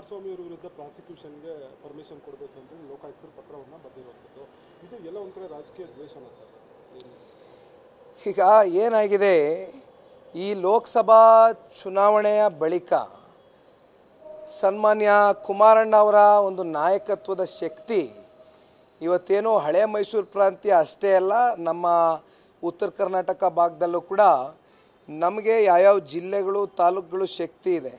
ಕುಮಾರಸ್ವಾಮಿ ಅವರ ವಿರುದ್ಧ ಪ್ರಾಸಿಕ್ಯೂಷನ್ಗೆ ಪರ್ಮಿಷನ್ ಕೊಡಬೇಕು ಅಂತ ಲೋಕಾಯುಕ್ತರು ಪತ್ರವನ್ನು ಬರೆದಿರುವಂಥದ್ದು ಇದು ಎಲ್ಲ ಒಂದು ಕಡೆ ರಾಜಕೀಯ ದ್ವೇಷನ ಸರ್? ಈಗ ಏನಾಗಿದೆ, ಈ ಲೋಕಸಭಾ ಚುನಾವಣೆಯ ಬಳಿಕ ಸನ್ಮಾನ್ಯ ಕುಮಾರಣ್ಣ ಅವರ ಒಂದು ನಾಯಕತ್ವದ ಶಕ್ತಿ ಇವತ್ತೇನು ಹಳೆ ಮೈಸೂರು ಪ್ರಾಂತ್ಯ ಅಷ್ಟೇ ಅಲ್ಲ, ನಮ್ಮ ಉತ್ತರ ಕರ್ನಾಟಕ ಭಾಗದಲ್ಲೂ ಕೂಡ ನಮಗೆ ಯಾವ್ಯಾವ ಜಿಲ್ಲೆಗಳು ತಾಲೂಕುಗಳು ಶಕ್ತಿ ಇದೆ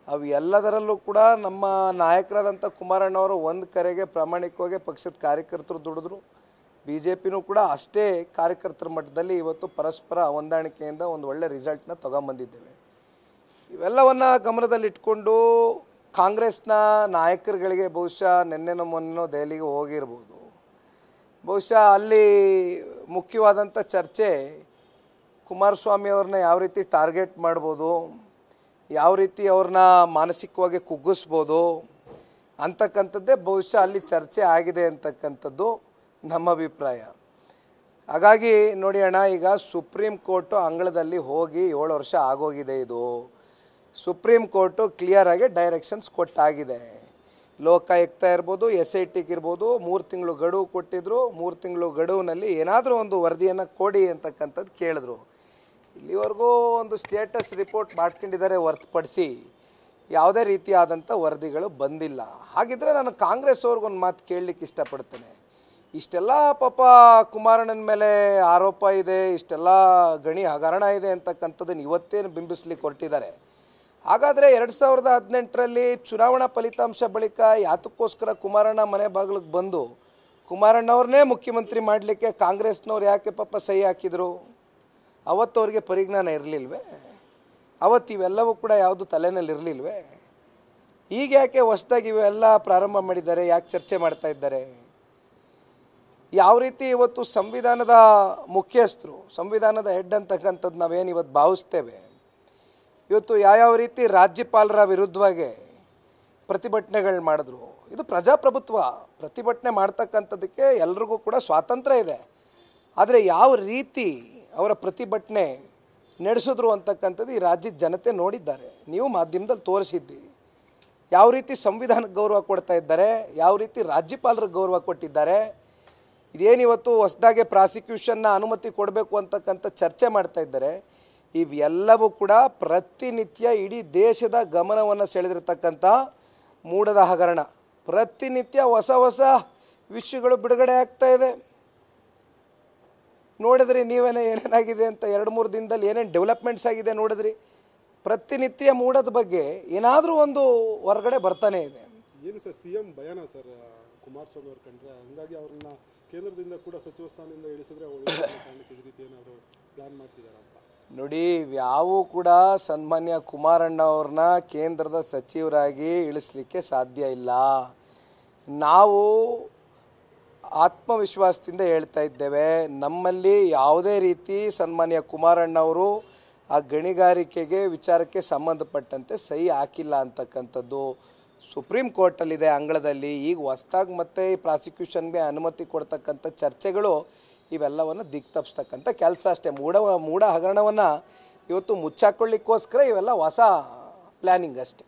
ಅವು ಎಲ್ಲದರಲ್ಲೂ ಕೂಡ ನಮ್ಮ ನಾಯಕರಾದಂಥ ಕುಮಾರಣ್ಣವರು ಒಂದು ಕರೆಗೆ ಪ್ರಾಮಾಣಿಕವಾಗಿ ಪಕ್ಷದ ಕಾರ್ಯಕರ್ತರು ದುಡಿದ್ರು. ಬಿ ಜೆ ಪಿನೂ ಕೂಡ ಅಷ್ಟೇ ಕಾರ್ಯಕರ್ತರ ಮಟ್ಟದಲ್ಲಿ ಇವತ್ತು ಪರಸ್ಪರ ಹೊಂದಾಣಿಕೆಯಿಂದ ಒಂದು ಒಳ್ಳೆ ರಿಸಲ್ಟ್ನ ತಗೊಂಬಂದಿದ್ದೇವೆ. ಇವೆಲ್ಲವನ್ನು ಗಮನದಲ್ಲಿಟ್ಕೊಂಡು ಕಾಂಗ್ರೆಸ್ನ ನಾಯಕರುಗಳಿಗೆ ಬಹುಶಃ ನಿನ್ನೆನೋ ಮೊನ್ನೆನೋ ದೆಹಲಿಗೆ ಹೋಗಿರ್ಬೋದು. ಬಹುಶಃ ಅಲ್ಲಿ ಮುಖ್ಯವಾದಂಥ ಚರ್ಚೆ ಕುಮಾರಸ್ವಾಮಿ ಅವ್ರನ್ನ ಯಾವ ರೀತಿ ಟಾರ್ಗೆಟ್ ಮಾಡ್ಬೋದು, ಯಾವ ರೀತಿ ಅವ್ರನ್ನ ಮಾನಸಿಕವಾಗಿ ಕುಗ್ಗಿಸ್ಬೋದು ಅಂತಕ್ಕಂಥದ್ದೇ ಬಹುಶಃ ಅಲ್ಲಿ ಚರ್ಚೆ ಆಗಿದೆ ಅಂತಕ್ಕಂಥದ್ದು ನಮ್ಮ ಅಭಿಪ್ರಾಯ. ಹಾಗಾಗಿ ನೋಡಿ ಅಣ್ಣ, ಈಗ ಸುಪ್ರೀಂ ಕೋರ್ಟು ಅಂಗಳದಲ್ಲಿ ಹೋಗಿ 7 ವರ್ಷ ಆಗೋಗಿದೆ. ಇದು ಸುಪ್ರೀಂ ಕೋರ್ಟು ಕ್ಲಿಯರಾಗಿ ಡೈರೆಕ್ಷನ್ಸ್ ಕೊಟ್ಟಾಗಿದೆ. ಲೋಕಾಯುಕ್ತ ಇರ್ಬೋದು, SIT ಇರ್ಬೋದು, 3 ತಿಂಗಳು ಗಡುವು ಕೊಟ್ಟಿದ್ರು. 3 ತಿಂಗಳು ಗಡುವಿನಲ್ಲಿ ಏನಾದರೂ ಒಂದು ವರದಿಯನ್ನು ಕೊಡಿ ಅಂತಕ್ಕಂಥದ್ದು ಕೇಳಿದ್ರು. ಇಲ್ಲಿವರೆಗೂ ಒಂದು ಸ್ಟೇಟಸ್ ರಿಪೋರ್ಟ್ ಮಾಡ್ಕೊಂಡಿದ್ದಾರೆ ಹೊರತುಪಡಿಸಿ ಯಾವುದೇ ರೀತಿಯಾದಂಥ ವರದಿಗಳು ಬಂದಿಲ್ಲ. ಹಾಗಿದ್ರೆ ನಾನು ಕಾಂಗ್ರೆಸ್ ಅವ್ರಿಗೊಂದು ಮಾತು ಕೇಳಲಿಕ್ಕೆ ಇಷ್ಟಪಡ್ತೇನೆ. ಇಷ್ಟೆಲ್ಲ ಪಾಪ ಕುಮಾರಣ್ಣನ ಮೇಲೆ ಆರೋಪ ಇದೆ, ಇಷ್ಟೆಲ್ಲ ಗಣಿ ಹಗರಣ ಇದೆ ಅಂತಕ್ಕಂಥದ್ದನ್ನು ಇವತ್ತೇನು ಬಿಂಬಿಸ್ಲಿಕ್ಕೆ ಹೊರಟಿದ್ದಾರೆ. ಹಾಗಾದರೆ 2018ರಲ್ಲಿ ಚುನಾವಣಾ ಫಲಿತಾಂಶ ಬಳಿಕ ಯಾತಕ್ಕೋಸ್ಕರ ಕುಮಾರಣ್ಣ ಮನೆ ಬಾಗಿಲಿಗೆ ಬಂದು ಕುಮಾರಣ್ಣವ್ರನ್ನೇ ಮುಖ್ಯಮಂತ್ರಿ ಮಾಡಲಿಕ್ಕೆ ಕಾಂಗ್ರೆಸ್ನವ್ರು ಯಾಕೆ ಪಾಪ ಸಹಿ ಹಾಕಿದರು? ಅವತ್ತು ಅವ್ರಿಗೆ ಪರಿಜ್ಞಾನ ಇರಲಿಲ್ವೇ? ಅವತ್ತು ಇವೆಲ್ಲವೂ ಕೂಡ ಯಾವುದು ತಲೆನಲ್ಲಿ ಇರಲಿಲ್ವೇ? ಈಗ ಯಾಕೆ ಹೊಸದಾಗಿ ಇವೆಲ್ಲ ಪ್ರಾರಂಭ ಮಾಡಿದ್ದಾರೆ? ಯಾಕೆ ಚರ್ಚೆ ಮಾಡ್ತಾ ಇದ್ದಾರೆ? ಯಾವ ರೀತಿ ಇವತ್ತು ಸಂವಿಧಾನದ ಮುಖ್ಯಸ್ಥರು, ಸಂವಿಧಾನದ ಹೆಡ್ ಅಂತಕ್ಕಂಥದ್ದು ನಾವೇನು ಇವತ್ತು ಭಾವಿಸ್ತೇವೆ, ಇವತ್ತು ಯಾವ್ಯಾವ ರೀತಿ ರಾಜ್ಯಪಾಲರ ವಿರುದ್ಧವಾಗಿ ಪ್ರತಿಭಟನೆಗಳು ಮಾಡಿದ್ರು. ಇದು ಪ್ರಜಾಪ್ರಭುತ್ವ. ಪ್ರತಿಭಟನೆ ಮಾಡ್ತಕ್ಕಂಥದ್ದಕ್ಕೆ ಎಲ್ರಿಗೂ ಕೂಡ ಸ್ವಾತಂತ್ರ್ಯ ಇದೆ. ಆದರೆ ಯಾವ ರೀತಿ ಅವರ ಪ್ರತಿಭಟನೆ ನಡೆಸಿದ್ರು ಅಂತಕ್ಕಂಥದ್ದು ಈ ರಾಜ್ಯದ ಜನತೆ ನೋಡಿದ್ದಾರೆ. ನೀವು ಮಾಧ್ಯಮದಲ್ಲಿ ತೋರಿಸಿದ್ದೀರಿ ಯಾವ ರೀತಿ ಸಂವಿಧಾನಕ್ಕೆ ಗೌರವ ಕೊಡ್ತಾ ಇದ್ದಾರೆ, ಯಾವ ರೀತಿ ರಾಜ್ಯಪಾಲರಿಗೆ ಗೌರವ ಕೊಟ್ಟಿದ್ದಾರೆ. ಇದೇನಿವತ್ತು ಹೊಸದಾಗಿ ಪ್ರಾಸಿಕ್ಯೂಷನ್ನ ಅನುಮತಿ ಕೊಡಬೇಕು ಅಂತಕ್ಕಂಥ ಚರ್ಚೆ ಮಾಡ್ತಾ ಇದ್ದಾರೆ. ಇವೆಲ್ಲವೂ ಕೂಡ ಪ್ರತಿನಿತ್ಯ ಇಡೀ ದೇಶದ ಗಮನವನ್ನು ಸೆಳೆದಿರ್ತಕ್ಕಂಥ ಮೂಡದ ಹಗರಣ. ಪ್ರತಿನಿತ್ಯ ಹೊಸ ಹೊಸ ವಿಷಯಗಳು ಬಿಡುಗಡೆ ಆಗ್ತಾ ಇದೆ. ನೋಡಿದ್ರಿ ನೀವೇನೇ ಏನೇನಾಗಿದೆ ಅಂತ, 2-3 ದಿನದಲ್ಲಿ ಏನೇನು ಡೆವಲಪ್ಮೆಂಟ್ಸ್ ಆಗಿದೆ ನೋಡಿದ್ರಿ. ಪ್ರತಿನಿತ್ಯ ಮೂಡದ ಬಗ್ಗೆ ಏನಾದರೂ ಒಂದು ಹೊರಗಡೆ ಬರ್ತಾನೆ ಇದೆ. ಏನು ಸರ್ CM ಭಯನ ಸರ್ ಕುಮಾರಸ್ವಾಮಿ ಅವ್ರು ಕಂಡ್ರೆ? ಹಂಗಾಗಿ ಅವ್ರನ್ನ ಕೇಂದ್ರದಿಂದ ಕೂಡ ಸಚಿವ ಸ್ಥಾನದಿಂದ ಇಳಿಸಿದ್ರೆ ಒಳ್ಳೆ ಕಾರಣಕ್ಕೆ ಈ ರೀತಿ ಏನಾದರೂ ಪ್ಲಾನ್ ಮಾಡ್ತಿದ್ದಾರೆ ಅಂತ. ನೋಡಿ, ಯಾವೂ ಕೂಡ ಸನ್ಮಾನ್ಯ ಕುಮಾರಣ್ಣ ಅವ್ರನ್ನ ಕೇಂದ್ರದ ಸಚಿವರಾಗಿ ಇಳಿಸ್ಲಿಕ್ಕೆ ಸಾಧ್ಯ ಇಲ್ಲ. ನಾವು ಆತ್ಮವಿಶ್ವಾಸದಿಂದ ಹೇಳ್ತಾ ಇದ್ದೇವೆ, ನಮ್ಮಲ್ಲಿ ಯಾವುದೇ ರೀತಿ ಸನ್ಮಾನ್ಯ ಕುಮಾರಣ್ಣ ಅವರು ಆ ಗಣಿಗಾರಿಕೆಗೆ ವಿಚಾರಕ್ಕೆ ಸಂಬಂಧಪಟ್ಟಂತೆ ಸಹಿ ಹಾಕಿಲ್ಲ ಅಂತಕ್ಕಂಥದ್ದು ಸುಪ್ರೀಂ ಕೋರ್ಟಲ್ಲಿದೆ ಅಂಗಳದಲ್ಲಿ. ಈಗ ಹೊಸದಾಗಿ ಮತ್ತೆ ಈ ಪ್ರಾಸಿಕ್ಯೂಷನ್ಗೆ ಅನುಮತಿ ಕೊಡ್ತಕ್ಕಂಥ ಚರ್ಚೆಗಳು ಇವೆಲ್ಲವನ್ನು ದಿಕ್ತಪ್ಪಿಸ್ತಕ್ಕಂಥ ಕೆಲಸ ಅಷ್ಟೇ. ಮೂಢ ಹಗರಣವನ್ನು ಇವತ್ತು ಮುಚ್ಚಾಕೊಳ್ಳಿಕ್ಕೋಸ್ಕರ ಇವೆಲ್ಲ ಹೊಸ ಪ್ಲ್ಯಾನಿಂಗ್ ಅಷ್ಟೇ.